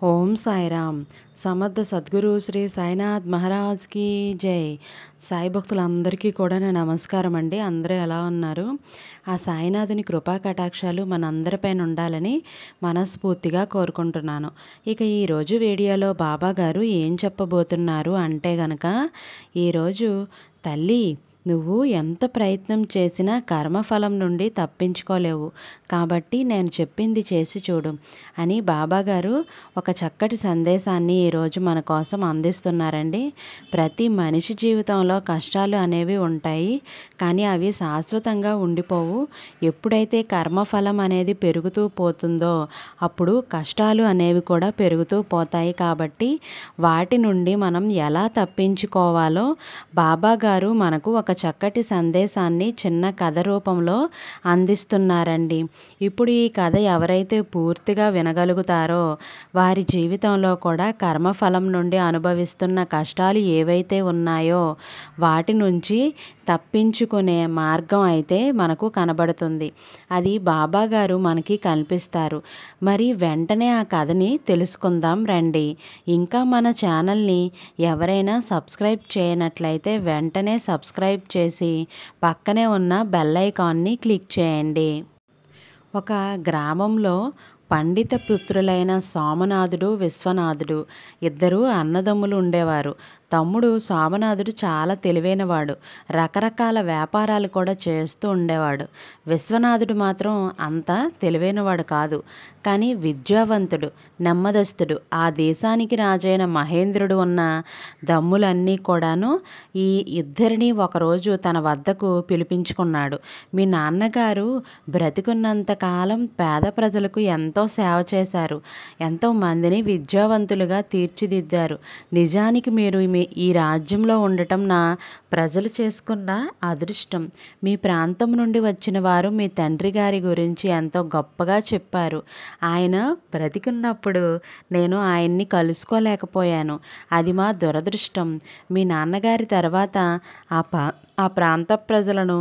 ఓం సాయిరామ్. సమర్థ సద్గురు శ్రీ సాయినాథ్ మహారాజ్కి జై. సాయి భక్తులందరికీ కూడా నా నమస్కారం అండి. అందరూ ఎలా ఉన్నారు? ఆ సాయినాథుని కృపా కటాక్షాలు మనందరిపైన ఉండాలని మనస్ఫూర్తిగా కోరుకుంటున్నాను. ఇక ఈరోజు వీడియోలో బాబా గారు ఏం చెప్పబోతున్నారు అంటే గనక, ఈరోజు తల్లి నువ్వు ఎంత ప్రయత్నం చేసినా కర్మఫలం నుండి తప్పించుకోలేవు, కాబట్టి నేను చెప్పింది చేసి చూడు అని బాబాగారు ఒక చక్కటి సందేశాన్ని ఈరోజు మన కోసం అందిస్తున్నారండి. ప్రతి మనిషి జీవితంలో కష్టాలు అనేవి ఉంటాయి, కానీ అవి శాశ్వతంగా ఉండిపోవు. ఎప్పుడైతే కర్మఫలం అనేది పెరుగుతూ పోతుందో అప్పుడు కష్టాలు అనేవి కూడా పెరుగుతూ పోతాయి. కాబట్టి వాటి నుండి మనం ఎలా తప్పించుకోవాలో బాబాగారు మనకు ఒక చక్కటి సందేశాన్ని చిన్న కథ రూపంలో అందిస్తున్నారండి. ఇప్పుడు ఈ కథ ఎవరైతే పూర్తిగా వినగలుగుతారో వారి జీవితంలో కూడా కర్మఫలం నుండి అనుభవిస్తున్న కష్టాలు ఏవైతే ఉన్నాయో వాటి నుంచి తప్పించుకునే మార్గం అయితే మనకు కనబడుతుంది. అది బాబాగారు మనకి కనిపిస్తారు. మరి వెంటనే ఆ కథని తెలుసుకుందాం రండి. ఇంకా మన ఛానల్ని ఎవరైనా సబ్స్క్రైబ్ చేయనట్లయితే వెంటనే సబ్స్క్రైబ్ చేసి పక్కనే ఉన్న బెల్ ఐకాన్ని క్లిక్ చేయండి. ఒక గ్రామంలో పండిత పుత్రులైన సోమనాథుడు, విశ్వనాథుడు ఇద్దరు అన్నదమ్ములు ఉండేవారు. తమ్ముడు సోమనాథుడు చాలా తెలివైనవాడు, రకరకాల వ్యాపారాలు కూడా చేస్తూ ఉండేవాడు. విశ్వనాథుడు మాత్రం అంత తెలివైనవాడు కాదు, కానీ విద్యావంతుడు, నెమ్మదస్తుడు. ఆ దేశానికి రాజైన మహేంద్రుడు ఉన్న దమ్ములన్నీ కూడాను ఈ ఇద్దరిని ఒకరోజు తన వద్దకు పిలిపించుకున్నాడు. మీ నాన్నగారు బ్రతికున్నంత కాలం పేద ప్రజలకు ఎంతో సేవ చేశారు, ఎంతో మందిని విద్యావంతులుగా తీర్చిదిద్దారు. నిజానికి మీరు ఈ రాజ్యంలో ఉండటం నా ప్రజలు చేసుకున్న అదృష్టం. మీ ప్రాంతం నుండి వచ్చిన వారు మీ తండ్రి గారి గురించి ఎంతో గొప్పగా చెప్పారు. ఆయన బ్రతికున్నప్పుడు నేను ఆయన్ని కలుసుకోలేకపోయాను, అది మా దురదృష్టం. మీ నాన్నగారి తర్వాత ఆ ప్రాంత ప్రజలను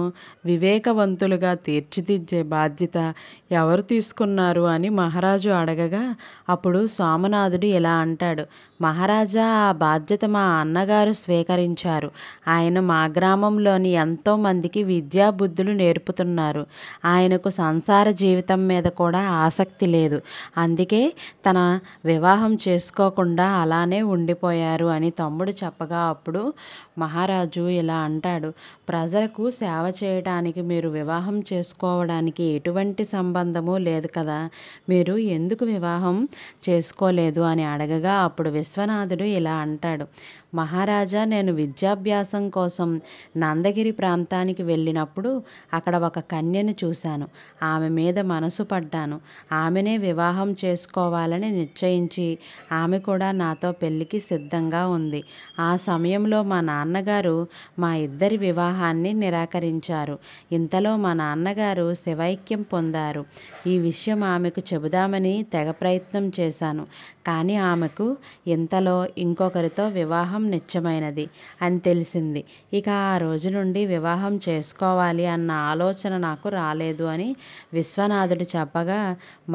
వివేకవంతులుగా తీర్చిదిద్దే బాధ్యత ఎవరు తీసుకున్నారు అని మహారాజు అడగగా, అప్పుడు సోమనాథుడు ఇలా అంటాడు: మహారాజా, ఆ బాధ్యత మా అన్నగారు స్వీకరించారు. ఆయన మా గ్రామంలోని ఎంతోమందికి విద్యాబుద్ధులు నేర్పుతున్నారు. ఆయనకు సంసార జీవితం మీద కూడా ఆసక్తి లేదు, అందుకే తన వివాహం చేసుకోకుండా అలానే ఉండిపోయారు అని తమ్ముడు చెప్పగా, అప్పుడు మహారాజు ఇలా అంటాడు: ప్రజలకు సేవ చేయడానికి మీరు వివాహం చేసుకోవడానికి ఎటువంటి సంబంధము లేదు కదా, మీరు ఎందుకు వివాహం చేసుకోలేదు అని అడగగా, అప్పుడు విశ్వనాథుడు ఇలా అంటాడు: మహారాజా, నేను విద్యాభ్యాసం కోసం నందగిరి ప్రాంతానికి వెళ్ళినప్పుడు అక్కడ ఒక కన్యను చూశాను. ఆమె మీద మనసు పడ్డాను. ఆమెనే వివాహం చేసుకోవాలని నిశ్చయించి ఆమె కూడా నాతో పెళ్లికి సిద్ధంగా ఉంది. ఆ సమయంలో మా నాన్నగారు మా ఇద్దరి వివాహాన్ని నిరాకరించారు. ఇంతలో మా నాన్నగారు శివైక్యం పొందారు. ఈ విషయం ఆమెకు చెబుదామని తెగ ప్రయత్నం చేశాను, కానీ ఆమెకు ఇంతలో ఇంకొకరితో వివాహం నిశ్చయమైనది అని తెలిసింది. ఇక ఆ రోజు నుండి వివాహం చేసుకోవాలి అన్న ఆలోచన నాకు రాలేదు అని విశ్వనాథుడు చెప్పగా,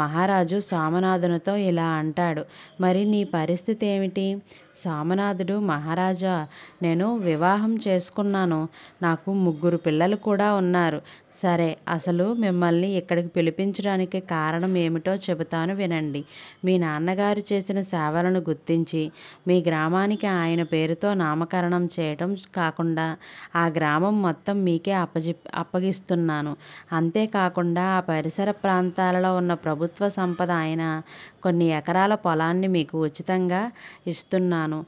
మహారాజు సోమనాథునితో ఇలా అంటాడు: మరి నీ పరిస్థితి ఏమిటి? సోమనాథుడు: మహారాజా, నేను వివాహం చేసుకున్నాను, నాకు 3 పిల్లలు కూడా ఉన్నారు. సరే, అసలు మిమ్మల్ని ఇక్కడికి పిలిపించడానికి కారణం ఏమిటో చెబుతాను వినండి. మీ నాన్నగారు చేసిన సేవలను గుర్తించి మీ గ్రామానికి ఆయన పేరుతో నామకరణం చేయటం కాకుండా ఆ గ్రామం మొత్తం మీకే అప్పగిస్తున్నాను. అంతేకాకుండా ఆ పరిసర ప్రాంతాలలో ఉన్న ప్రభుత్వ సంపద అయిన కొన్ని ఎకరాల పొలాన్ని మీకు ఉచితంగా ఇస్తున్నాను.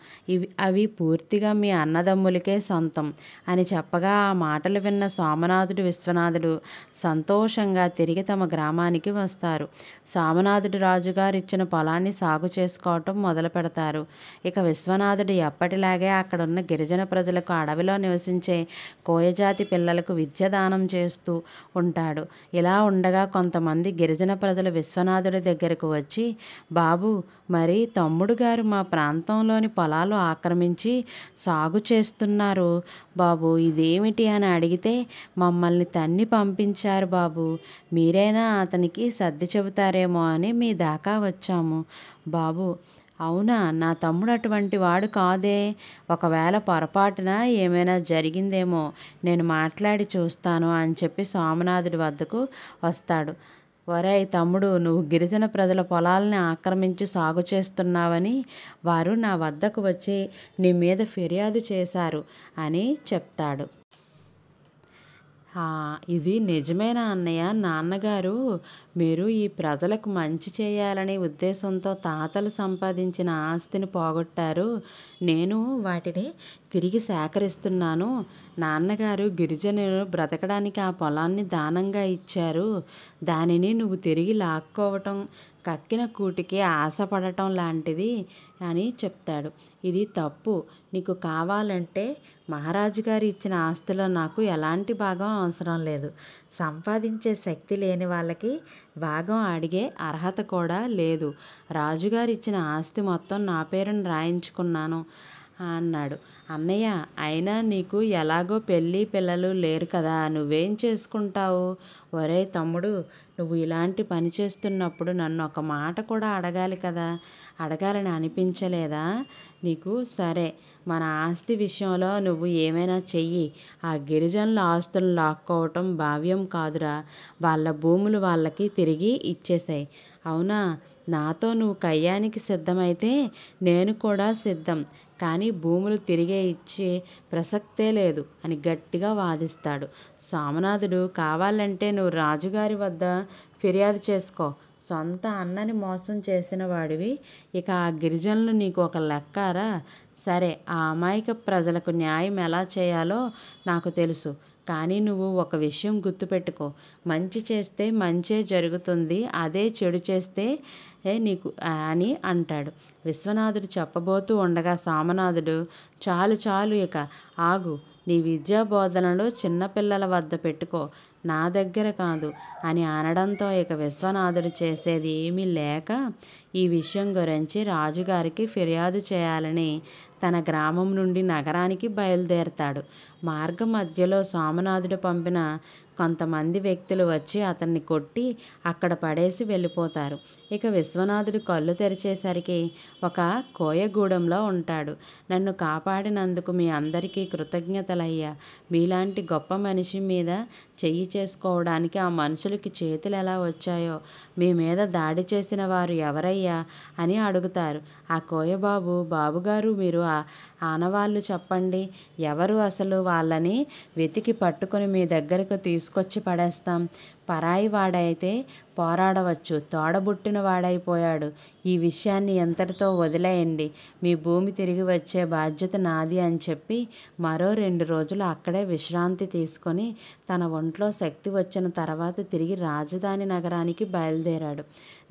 అవి పూర్తిగా మీ అన్నదమ్ములకే సొంతం అని చెప్పగా, ఆ మాటలు విన్న సోమనాథుడు, విశ్వనాథుడు సంతోషంగా తిరిగి తమ గ్రామానికి వస్తారు. సోమనాథుడు రాజుగారు ఇచ్చిన పొలాన్ని సాగు చేసుకోవటం మొదలు పెడతారు. ఇక విశ్వనాథుడు ఎప్పటిలాగే అక్కడున్న గిరిజన ప్రజలకు, అడవిలో నివసించే కోయజాతి పిల్లలకు విద్య దానం చేస్తూ ఉంటాడు. ఇలా ఉండగా కొంతమంది గిరిజన ప్రజలు విశ్వనాథుడి దగ్గరకు వచ్చి, బాబు, మరి తమ్ముడు గారు మా ప్రాంతంలోని పొలాలు ఆక్రమించి సాగు చేస్తున్నారు బాబు, ఇదేమిటి అని అడిగితే, మమ్మల్ని తన్ని పంపించారు బాబు, మీరైనా అతనికి సర్ది చెబుతారేమో అని మీ దాకా వచ్చాము బాబు అవునా? నా తమ్ముడు అటువంటి వాడు కాదే. ఒకవేళ పొరపాటున ఏమైనా జరిగిందేమో, నేను మాట్లాడి చూస్తాను అని చెప్పి సోమనాథుడి వద్దకు వస్తాడు. ఒరేయ్ తమ్ముడు, నువ్వు గిరిజన ప్రజల పొలాల్ని ఆక్రమించి సాగు చేస్తున్నావని వారు నా వద్దకు వచ్చి నీ మీద ఫిర్యాదు చేశారు అని చెప్తాడు. ఇది నిజమేనా అన్నయ్య? నాన్నగారు మీరు ఈ ప్రజలకు మంచి చేయాలనే ఉద్దేశంతో తాతలు సంపాదించిన ఆస్తిని పోగొట్టారు. నేను వాటిని తిరిగి సేకరిస్తున్నాను. నాన్నగారు గిరిజనులు బ్రతకడానికి ఆ పొలాన్ని దానంగా ఇచ్చారు. దానిని నువ్వు తిరిగి లాక్కోవటం కక్కిన కూటికి ఆశపడటం లాంటిది అని చెప్తాడు. ఇది తప్పు. నీకు కావాలంటే మహారాజు గారు ఇచ్చిన ఆస్తిలో నాకు ఎలాంటి భాగం అవసరం లేదు. సంపాదించే శక్తి లేని వాళ్ళకి భాగం అడిగే అర్హత కూడా లేదు. రాజుగారు ఇచ్చిన ఆస్తి మొత్తం నా పేరున రాయించుకున్నాను అన్నాడు. అన్నయ్య, అయినా నీకు ఎలాగో పెళ్ళి పిల్లలు లేరు కదా, నువ్వేం చేసుకుంటావు? ఒరేయ్ తమ్ముడు, నువ్వు ఇలాంటి పని చేస్తున్నప్పుడు నన్ను ఒక మాట కూడా అడగాలి కదా. అడగాలని అనిపించలేదా నీకు? సరే, మన ఆస్తి విషయంలో నువ్వు ఏమైనా చెయ్యి. ఆ గిరిజనుల ఆస్తులను లాక్కోవటం భావ్యం కాదురా. వాళ్ళ భూములు వాళ్ళకి తిరిగి ఇచ్చేసాయి. అవునా? నాతో నువ్వు కయ్యానికి సిద్ధమైతే నేను కూడా సిద్ధం. కానీ భూములు తిరిగే ఇచ్చే ప్రసక్తే లేదు అని గట్టిగా వాదిస్తాడు. సోమనాథుడు, కావాలంటే నువ్వు రాజుగారి వద్ద ఫిర్యాదు చేసుకో. సొంత అన్నని మోసం చేసిన వాడివి, ఇక ఆ గిరిజనులు నీకు ఒక లెక్కారా? సరే, ఆ అమాయక ప్రజలకు న్యాయం ఎలా చేయాలో నాకు తెలుసు. కానీ నువ్వు ఒక విషయం గుర్తుపెట్టుకో. మంచి చేస్తే మంచే జరుగుతుంది, అదే చెడు చేస్తే నీకు అని అంటాడు. విశ్వనాథుడు చెప్పబోతూ ఉండగా సోమనాథుడు, చాలు చాలు, ఇక ఆగు. నీ విద్యా బోధనలు చిన్నపిల్లల వద్ద పెట్టుకో, నా దగ్గర కాదు అని అనడంతో ఇక విశ్వనాథుడు చేసేది ఏమీ లేక ఈ విషయం గురించి రాజుగారికి ఫిర్యాదు చేయాలని తన గ్రామం నుండి నగరానికి బయలుదేరతాడు. మార్గ మధ్యలో సోమనాథుడు పంపిన కొంతమంది వ్యక్తులు వచ్చి అతన్ని కొట్టి అక్కడ పడేసి వెళ్ళిపోతారు. ఇక విశ్వనాథుడు కళ్ళు తెరిచేసరికి ఒక కోయగూడెంలో ఉంటాడు. నన్ను కాపాడినందుకు మీ అందరికీ కృతజ్ఞతలయ్యా. మీలాంటి గొప్ప మనిషి మీద చెయ్యి చేసుకోవడానికి ఆ మనుషులకి చేతులు ఎలా వచ్చాయో, మీ మీద దాడి చేసిన వారు ఎవరయ్యా అని అడుగుతారు. ఆ కోయబాబు, బాబుగారు, మీరు ఆనవాళ్ళు చెప్పండి. ఎవరు అసలు? వాళ్ళని వెతికి పట్టుకొని మీ దగ్గరకు తీసుకొచ్చి పడేస్తాం. పరాయి వాడైతే పోరాడవచ్చు, తోడబుట్టిన వాడైపోయాడు. ఈ విషయాన్ని ఎంతటితో వదిలేయండి. మీ భూమి తిరిగి వచ్చే బాధ్యత నాది అని చెప్పి మరో 2 రోజులు అక్కడే విశ్రాంతి తీసుకొని తన ఒంట్లో శక్తి వచ్చిన తర్వాత తిరిగి రాజధాని నగరానికి బయలుదేరాడు.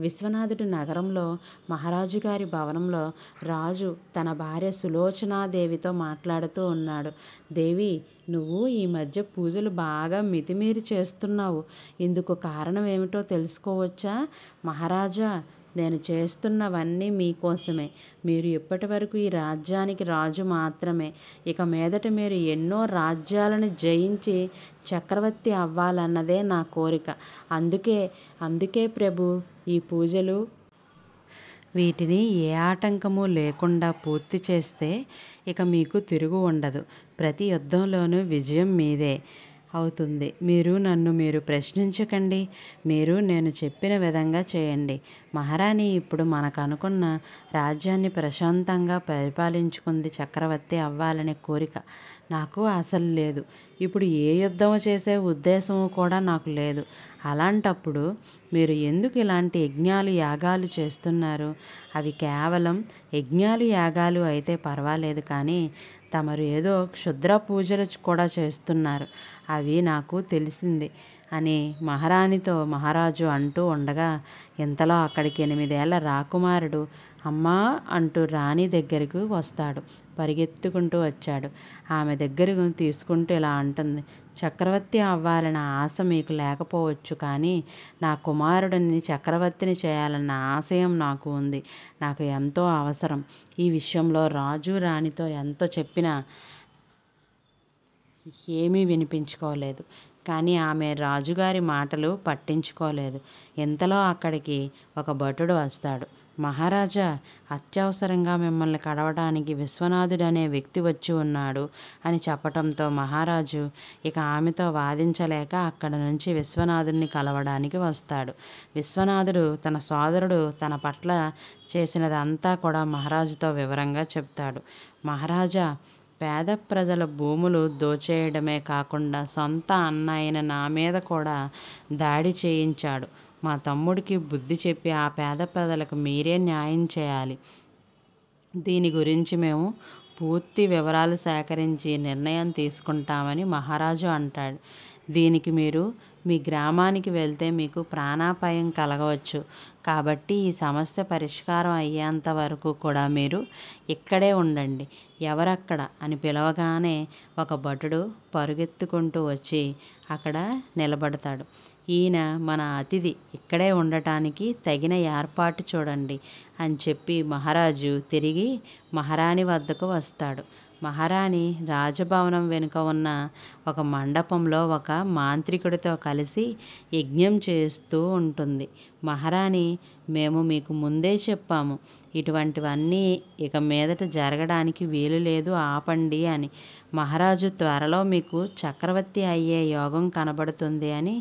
విశ్వనాథుడు నగరంలో మహారాజు గారి భవనంలో రాజు తన భార్య సులోచనాదేవితో మాట్లాడుతూ ఉన్నాడు. దేవి, నువ్వు ఈ మధ్య పూజలు బాగా మితిమీరి చేస్తున్నావు. ఇందుకు కారణం ఏమిటో తెలుసుకోవచ్చా? మహారాజా, నేను చేస్తున్నవన్నీ మీకోసమే. మీరు ఇప్పటి వరకు ఈ రాజ్యానికి రాజు మాత్రమే. ఇక మీదట మీరు ఎన్నో రాజ్యాలను జయించి చక్రవర్తి అవ్వాలన్నదే నా కోరిక. అందుకే ప్రభు, ఈ పూజలు వీటిని ఏ ఆటంకము లేకుండా పూర్తి చేస్తే ఇక మీకు తిరుగు ఉండదు. ప్రతి యుద్ధంలోనూ విజయం మీదే అవుతుంది. మీరు ప్రశ్నించకండి. నేను చెప్పిన విధంగా చేయండి. మహారాణి ఇప్పుడు మనకు అనుకున్న రాజ్యాన్ని ప్రశాంతంగా పరిపాలించుకుంది చక్రవర్తి అవ్వాలనే కోరిక నాకు అసలు లేదు. ఇప్పుడు ఏ యుద్ధం చేసే ఉద్దేశం కూడా నాకు లేదు. అలాంటప్పుడు మీరు ఎందుకు ఇలాంటి యజ్ఞాలు యాగాలు చేస్తున్నారు? అవి కేవలం యజ్ఞాలు యాగాలు అయితే పర్వాలేదు, కానీ తమరు ఏదో క్షుద్ర పూజలు కూడా చేస్తున్నారు. అవి నాకు తెలిసింది అని మహారాణితో మహారాజు అంటూ ఉండగా ఇంతలో అక్కడికి 8 ఏళ్ల రాకుమారుడు అమ్మా అంటూ రాణి దగ్గరకు వస్తాడు. పరిగెత్తుకుంటూ వచ్చాడు. ఆమె దగ్గరకు తీసుకుంటూ ఇలా అంటుంది, చక్రవర్తి అవ్వాలన్న ఆశ మీకు లేకపోవచ్చు, కానీ నా కుమారుడిని చక్రవర్తిని చేయాలన్న ఆశయం నాకు ఉంది. నాకు ఎంతో అవసరం. ఈ విషయంలో రాజు రాణితో ఎంతో చెప్పినా ఏమీ వినిపించుకోలేదు. కానీ ఆమె రాజుగారి మాటలు పట్టించుకోలేదు. ఇంతలో అక్కడికి ఒక భటుడు వస్తాడు. మహారాజా, అత్యవసరంగా మిమ్మల్ని కలవడానికి విశ్వనాథుడు అనే వ్యక్తి వచ్చి ఉన్నాడు అని చెప్పటంతో మహారాజు ఇక ఆమెతో వాదించలేక అక్కడ నుంచి విశ్వనాథుడిని కలవడానికి వస్తాడు. విశ్వనాథుడు తన సోదరుడు తన పట్ల చేసినదంతా కూడా మహారాజుతో వివరంగా చెప్తాడు. మహారాజా, పేద ప్రజల భూములు దోచేయడమే కాకుండా సొంత అన్న అయిన నా మీద కూడా దాడి చేయించాడు. మా తమ్ముడికి బుద్ధి చెప్పి ఆ పేద ప్రజలకు మీరే న్యాయం చేయాలి. దీని గురించి మేము పూర్తి వివరాలు సేకరించి నిర్ణయం తీసుకుంటామని మహారాజు అంటాడు. దీనికి మీరు మీ గ్రామానికి వెళ్తే మీకు ప్రాణాపాయం కలగవచ్చు. కాబట్టి ఈ సమస్య పరిష్కారం అయ్యేంత వరకు కూడా మీరు ఇక్కడే ఉండండి. ఎవరక్కడ అని పిలవగానే ఒక భటుడు పరుగెత్తుకుంటూ వచ్చి అక్కడ నిలబడతాడు. ఈయన మన అతిథి, ఇక్కడే ఉండటానికి తగిన ఏర్పాటు చూడండి అని చెప్పి మహారాజు తిరిగి మహారాణి వద్దకు వస్తాడు. మహారాణి రాజభవనం వెనుక ఉన్న ఒక మండపంలో ఒక మాంత్రికుడితో కలిసి యజ్ఞం చేస్తూ ఉంటుంది. మహారాణి, మేము మీకు ముందే చెప్పాము, ఇటువంటివన్నీ ఇక మీదట జరగడానికి వీలు లేదు, ఆపండి అని. మహారాజు త్వరలో మీకు చక్రవర్తి అయ్యే యోగం కనబడుతుంది అని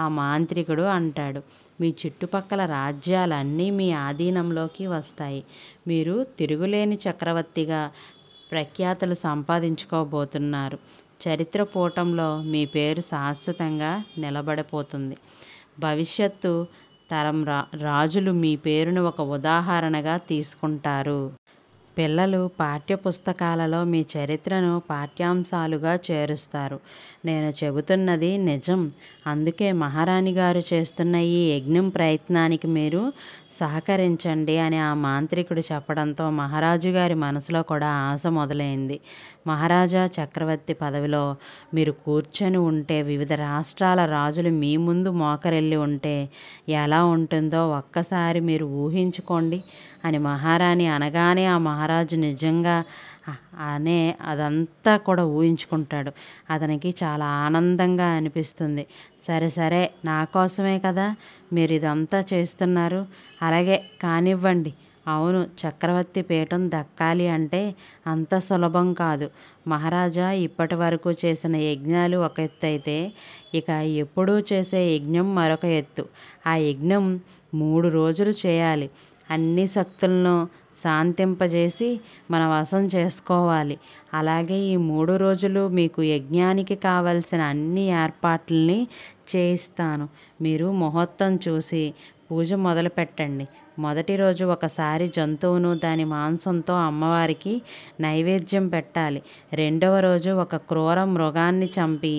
ఆ మాంత్రికుడు అంటాడు. మీ చుట్టుపక్కల రాజ్యాలన్నీ మీ ఆధీనంలోకి వస్తాయి. మీరు తిరుగులేని చక్రవర్తిగా ప్రఖ్యాతులు సంపాదించుకోబోతున్నారు. చరిత్ర పూటంలో మీ పేరు శాశ్వతంగా నిలబడిపోతుంది. భవిష్యత్తు తరం రాజులు మీ పేరును ఒక ఉదాహరణగా తీసుకుంటారు. పిల్లలు పాఠ్యపుస్తకాలలో మీ చరిత్రను పాఠ్యాంశాలుగా చేరుస్తారు. నేను చెబుతున్నది నిజం. అందుకే మహారాణి గారు చేస్తున్న ఈ యజ్ఞం ప్రయత్నానికి మీరు సహకరించండి అని ఆ మాంత్రికుడు చెప్పడంతో మహారాజు గారి మనసులో కూడా ఆశ మొదలైంది. మహారాజా, చక్రవర్తి పదవిలో మీరు కూర్చొని ఉంటే వివిధ రాష్ట్రాల రాజులు మీ ముందు మోకరెళ్ళి ఉంటే ఎలా ఉంటుందో ఒక్కసారి మీరు ఊహించుకోండి అని మహారాణి అనగానే ఆ మహారాజు నిజంగా అదంతా కూడా ఊహించుకుంటాడు. అతనికి చాలా ఆనందంగా అనిపిస్తుంది. సరే సరే, నా కోసమే కదా మీరు ఇదంతా చేస్తున్నారు, అలాగే కానివ్వండి. అవును, చక్రవర్తి పీఠం దక్కాలి అంటే అంత సులభం కాదు. మహారాజా, ఇప్పటి వరకు చేసిన యజ్ఞాలు ఒక ఎత్తు అయితే ఇక ఎప్పుడూ చేసే యజ్ఞం మరొక ఎత్తు. ఆ యజ్ఞం 3 రోజులు చేయాలి. అన్ని శక్తులను శాంతింపజేసి మన వశం చేసుకోవాలి. అలాగే ఈ 3 రోజులు మీకు యజ్ఞానికి కావలసిన అన్ని ఏర్పాట్లని చేయిస్తాను. మీరు ముహూర్తం చూసి పూజ మొదలు పెట్టండి. మొదటి రోజు ఒకసారి జంతువును దాని మాంసంతో అమ్మవారికి నైవేద్యం పెట్టాలి. రెండవ రోజు ఒక క్రూర మృగాన్ని చంపి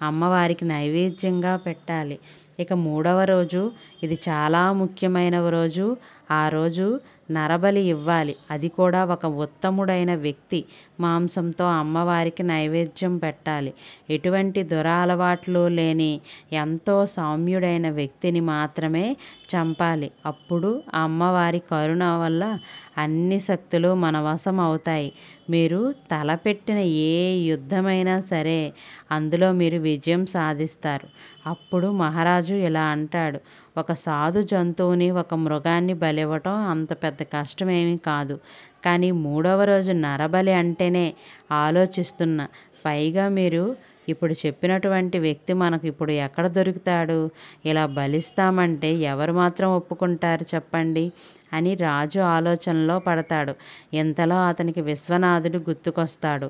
అమ్మవారికి నైవేద్యంగా పెట్టాలి. ఇక 3వ రోజు, ఇది చాలా ముఖ్యమైన రోజు. ఆ రోజు నరబలి ఇవ్వాలి. అది కూడా ఒక ఉత్తముడైన వ్యక్తి మాంసంతో అమ్మవారికి నైవేద్యం పెట్టాలి. ఎటువంటి దురలవాట్లు లేని ఎంతో సౌమ్యుడైన వ్యక్తిని మాత్రమే చంపాలి. అప్పుడు ఆ అమ్మవారి కరుణ వల్ల అన్ని శక్తులు మన వశం అవుతాయి. మీరు తలపెట్టిన ఏ యుద్ధమైనా సరే అందులో మీరు విజయం సాధిస్తారు. అప్పుడు మహారాజు ఇలా అంటాడు, ఒక సాధు జంతువుని, ఒక మృగాన్ని బలివ్వటం అంత పెద్ద కష్టమేమీ కాదు. కానీ 3వ రోజు నరబలి అంటేనే ఆలోచిస్తున్నా. పైగా మీరు ఇప్పుడు చెప్పినటువంటి వ్యక్తి మనకు ఇప్పుడు ఎక్కడ దొరుకుతాడు? ఇలా బలిస్తామంటే ఎవరు మాత్రం ఒప్పుకుంటారు చెప్పండి అని రాజు ఆలోచనలో పడతాడు. ఇంతలో అతనికి విశ్వనాథుడు గుర్తుకొస్తాడు.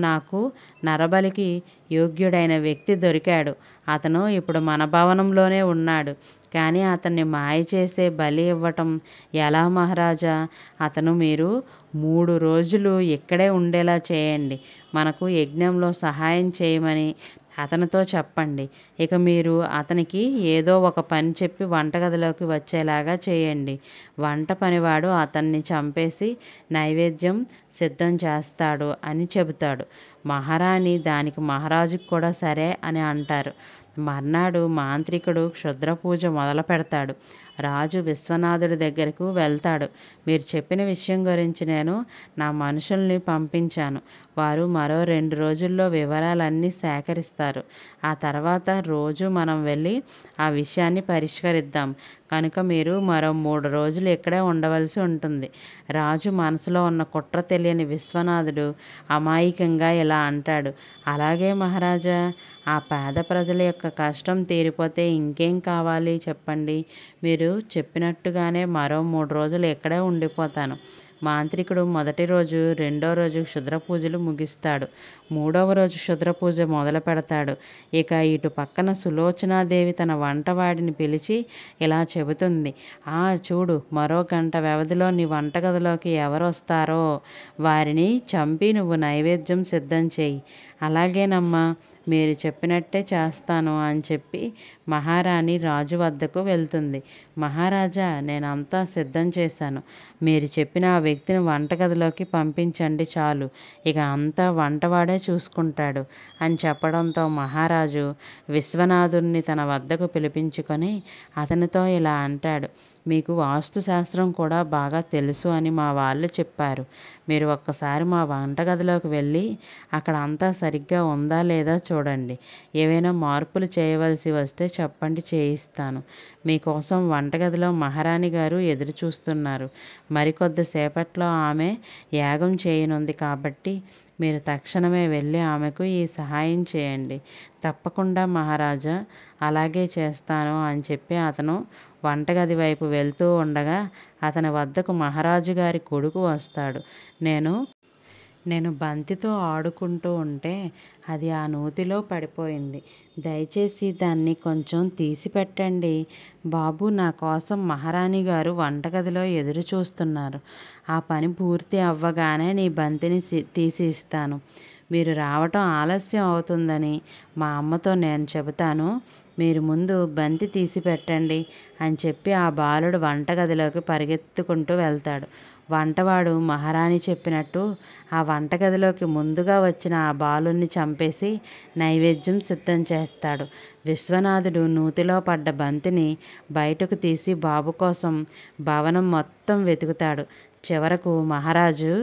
నాకు నరబలికి యోగ్యుడైన వ్యక్తి దొరికాడు. అతను ఇప్పుడు మన భవనంలోనే ఉన్నాడు. కానీ అతన్ని మాయ చేసే బలి ఇవ్వటం ఎలా మహారాజా? అతను మీరు 3 రోజులు ఇక్కడే ఉండేలా చేయండి. మనకు యజ్ఞంలో సహాయం చేయమని అతనితో చెప్పండి. ఇక మీరు అతనికి ఏదో ఒక పని చెప్పి వంటగదిలోకి వచ్చేలాగా చేయండి. వంట పనివాడు అతన్ని చంపేసి నైవేద్యం సిద్ధం చేస్తాడు అని చెబుతాడు. మహారాణి దానికి మహారాజుకు కూడా సరే అని అంటారు. మర్నాడు మాంత్రికుడు క్షుద్ర పూజ మొదలు పెడతాడు. రాజు విశ్వనాథుడి దగ్గరకు వెళ్తాడు. మీరు చెప్పిన విషయం గురించి నేను నా మనుషుల్ని పంపించాను. వారు మరో 2 రోజుల్లో వివరాలన్నీ సేకరిస్తారు. ఆ తర్వాత రోజు మనం వెళ్ళి ఆ విషయాన్ని పరిష్కరిద్దాం. కనుక మీరు మరో 3 రోజులు ఇక్కడే ఉండవలసి ఉంటుంది. రాజు మనసులో ఉన్న కుట్ర తెలియని విశ్వనాథుడు అమాయకంగా ఇలా అంటాడు. అలాగే మహారాజా, ఆ పేద ప్రజల యొక్క కష్టం తీరిపోతే ఇంకేం కావాలి చెప్పండి. మీరు చెప్పినట్టుగానే మరో 3 రోజులు ఇక్కడే ఉండిపోతాను. మాంత్రికుడు మొదటి రోజు, రెండో రోజు క్షుద్ర పూజలు ముగిస్తాడు. మూడవ రోజు క్షుద్ర పూజ మొదలు పెడతాడు. ఇక ఇటు పక్కన సులోచనాదేవి తన వంటవాడిని పిలిచి ఇలా చెబుతుంది. చూడు, మరో గంట వ్యవధిలో నీ వంటగదిలోకి ఎవరు వస్తారో వారిని చంపి నువ్వు నైవేద్యం సిద్ధం చేయి. అలాగేనమ్మా, మీరు చెప్పినట్టే చేస్తాను అని చెప్పి మహారాణి రాజు వద్దకు వెళ్తుంది. మహారాజా, నేనంతా సిద్ధం చేశాను. మీరు చెప్పిన ఆ వ్యక్తిని వంటగదిలోకి పంపించండి చాలు. ఇక అంతా వంటవాడే చూసుకుంటాడు అని చెప్పడంతో మహారాజు విశ్వనాథుణ్ణి తన వద్దకు పిలిపించుకొని అతనితో ఇలా అంటాడు. మీకు వాస్తుశాస్త్రం కూడా బాగా తెలుసు అని మా వాళ్ళు చెప్పారు. మీరు ఒక్కసారి మా వంటగదిలోకి వెళ్ళి అక్కడ అంతా సరిగ్గా ఉందా లేదా చూడండి. ఏవైనా మార్పులు చేయవలసి వస్తే చెప్పండి, చేయిస్తాను. మీకోసం వంటగదిలో మహారాణి గారు ఎదురు చూస్తున్నారు. మరికొద్దిసేపట్లో ఆమె యాగం చేయనుంది కాబట్టి మీరు తక్షణమే వెళ్ళి ఆమెకు ఈ సహాయం చేయండి. తప్పకుండా మహారాజా, అలాగే చేస్తాను అని చెప్పి అతను వంటగది వైపు వెళ్తూ ఉండగా అతని వద్దకు మహారాజు గారి కొడుకు వస్తాడు. నేను బంతితో ఆడుకుంటూ ఉంటే అది ఆ నూతిలో పడిపోయింది. దయచేసి దాన్ని కొంచెం తీసి పెట్టండి బాబు. నా కోసం మహారాణి గారు వంటగదిలో ఎదురు చూస్తున్నారు. ఆ పని పూర్తి అవ్వగానే నీ బంతిని తీసి ఇస్తాను. మీరు రావటం ఆలస్యం అవుతుందని మా అమ్మతో నేను చెబుతాను. మీరు ముందు బంతి తీసి పెట్టండి అని చెప్పి ఆ బాలుడు వంటగదిలోకి పరిగెత్తుకుంటూ వెళ్తాడు. వంటవాడు మహారాణి చెప్పినట్టు ఆ వంటగదిలోకి ముందుగా వచ్చిన ఆ బాలుని చంపేసి నైవేద్యం సిద్ధం చేస్తాడు. విశ్వనాథుడు నూతిలో పడ్డ బంతిని బయటకు తీసి బాబు కోసం భవనం మొత్తం వెతుకుతాడు. చివరకు మహారాజు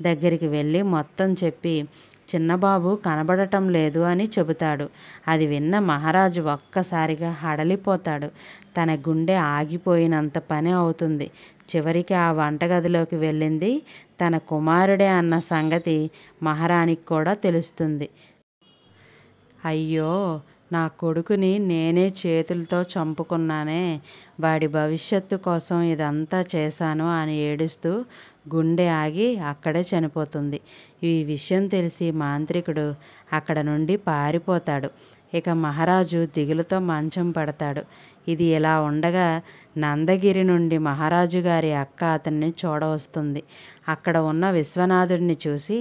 దగ్గరికి వెళ్ళి మొత్తం చెప్పి చిన్నబాబు కనబడటం లేదు అని చెబుతాడు. అది విన్న మహారాజు ఒక్కసారిగా హడలిపోతాడు. తన గుండె ఆగిపోయినంత పని అవుతుంది. చివరికి ఆ వంటగదిలోకి వెళ్ళింది తన కుమారుడే అన్న సంగతి మహారాణికి కూడా తెలుస్తుంది. అయ్యో, నా కొడుకుని నేనే చేతులతో చంపుకున్నానే, వాడి భవిష్యత్తు కోసం ఇదంతా చేశాను అని ఏడుస్తూ గుండె ఆగి అక్కడే చనిపోతుంది. ఈ విషయం తెలిసి మాంత్రికుడు అక్కడ నుండి పారిపోతాడు. ఇక మహారాజు దిగులుతో మంచం పడతాడు. ఇది ఇలా ఉండగా నందగిరి నుండి మహారాజు గారి అక్క అతన్ని చూడవస్తుంది. అక్కడ ఉన్న విశ్వనాథుడిని చూసి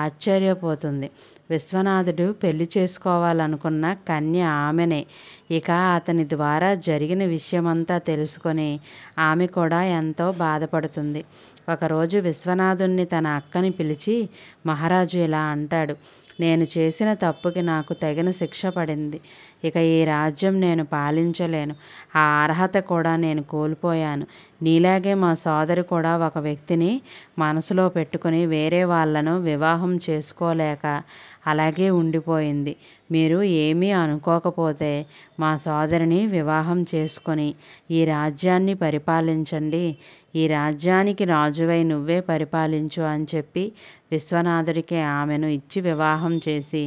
ఆశ్చర్యపోతుంది. విశ్వనాథుడు పెళ్లి చేసుకోవాలనుకున్న కన్య ఆమెనే. ఇక అతని ద్వారా జరిగిన విషయమంతా తెలుసుకొని ఆమె కూడా ఎంతో బాధపడుతుంది. ఒకరోజు విశ్వనాథుణ్ణి తన అక్కని పిలిచి మహారాజు ఇలా అంటాడు. నేను చేసిన తప్పుకి నాకు తగిన శిక్ష పడింది. ఇక ఈ రాజ్యం నేను పాలించలేను. ఆ అర్హత కూడా నేను కోల్పోయాను. నీలాగే మా సోదరి కూడా ఒక వ్యక్తిని మనసులో పెట్టుకుని వేరే వాళ్ళను వివాహం చేసుకోలేక అలాగే ఉండిపోయింది. మీరు ఏమీ అనుకోకపోతే మా సోదరిని వివాహం చేసుకొని ఈ రాజ్యాన్ని పరిపాలించండి. ఈ రాజ్యానికి రాజువై నువ్వే పరిపాలించు అని చెప్పి విశ్వనాథుడికి ఆమెను ఇచ్చి వివాహం చేసి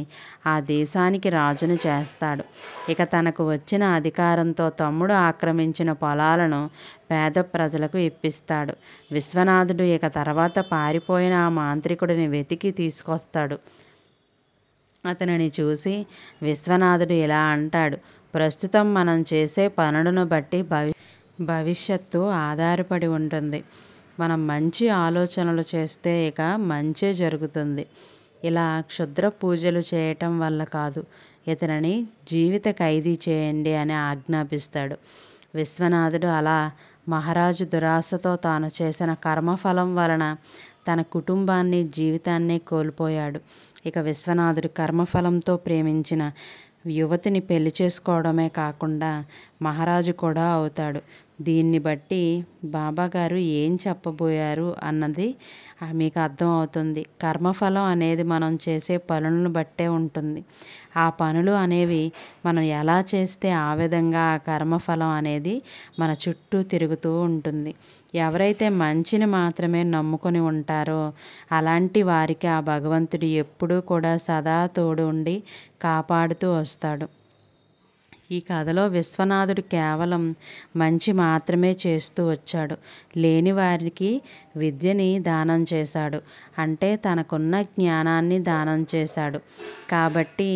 ఆ దేశానికి రాజును చేస్తాడు. ఇక తనకు వచ్చిన అధికారంతో తమ్ముడు ఆక్రమించిన పొలాలను పేద ప్రజలకు ఇప్పిస్తాడు. విశ్వనాథుడు ఇక తర్వాత పారిపోయిన ఆ మాంత్రికుడిని వెతికి తీసుకొస్తాడు. అతనిని చూసి విశ్వనాథుడు ఇలా అంటాడు. ప్రస్తుతం మనం చేసే పనులను బట్టి భవిష్యత్తు ఆధారపడి ఉంటుంది. మనం మంచి ఆలోచనలు చేస్తే ఇక మంచే జరుగుతుంది. ఇలా క్షుద్ర పూజలు చేయటం వల్ల కాదు, ఇతనిని జీవిత ఖైదీ చేయండి అని ఆజ్ఞాపిస్తాడు. విశ్వనాథుడు అలా మహారాజు దురాశతో తాను చేసిన కర్మఫలం వలన తన కుటుంబాన్ని జీవితాన్ని కోల్పోయాడు. ఇక విశ్వనాథుడు కర్మఫలంతో ప్రేమించిన యువతిని పెళ్లి చేసుకోవడమే కాకుండా మహారాజు కూడా అవుతాడు. దీన్ని బట్టి బాబాగారు ఏం చెప్పబోయారు అన్నది మీకు అర్థమవుతుంది. కర్మఫలం అనేది మనం చేసే పనులను బట్టే ఉంటుంది. ఆ పనులు అనేవి మనం ఎలా చేస్తే ఆ విధంగా ఆ కర్మఫలం అనేది మన చుట్టూ తిరుగుతూ ఉంటుంది. ఎవరైతే మంచిని మాత్రమే నమ్ముకొని ఉంటారో అలాంటి వారికి ఆ భగవంతుడు ఎప్పుడూ కూడా సదా తోడు ఉండి కాపాడుతూ వస్తాడు. ఈ కథలో విశ్వనాథుడు కేవలం మంచి మాత్రమే చేస్తూ వచ్చాడు. లేని వారికి విద్యని దానం చేశాడు. అంటే తనకున్న జ్ఞానాన్ని దానం చేశాడు. కాబట్టి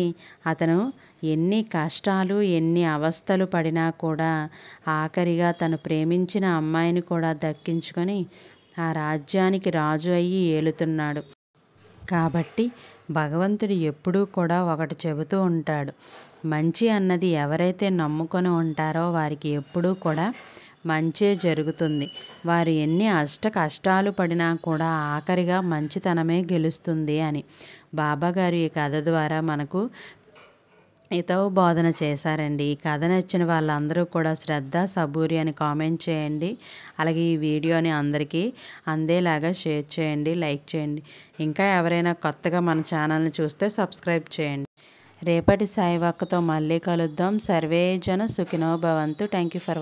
అతను ఎన్ని కష్టాలు ఎన్ని అవస్థలు పడినా కూడా ఆఖరిగా తను ప్రేమించిన అమ్మాయిని కూడా దక్కించుకొని ఆ రాజ్యానికి రాజు అయ్యి ఏలుతున్నాడు. కాబట్టి భగవంతుడు ఎప్పుడూ కూడా ఒకటి చెబుతూ ఉంటాడు. మంచి అన్నది ఎవరైతే నమ్ముకొని ఉంటారో వారికి ఎప్పుడూ కూడా మంచే జరుగుతుంది. వారు ఎన్ని కష్టాలు పడినా కూడా ఆఖరిగా మంచితనమే గెలుస్తుంది అని బాబాగారు ఈ కథ ద్వారా మనకు హితవు బోధన చేశారండి. ఈ కథ నచ్చిన వాళ్ళందరూ కూడా శ్రద్ధ సబూరి అని కామెంట్ చేయండి. అలాగే ఈ వీడియోని అందరికీ అందేలాగా షేర్ చేయండి, లైక్ చేయండి. ఇంకా ఎవరైనా కొత్తగా మన ఛానల్ని చూస్తే సబ్స్క్రైబ్ చేయండి. రేపటి సాయివాక్కతో మళ్ళీ కలుద్దాం. సర్వే జన సుఖినో భవంతు. Thank you for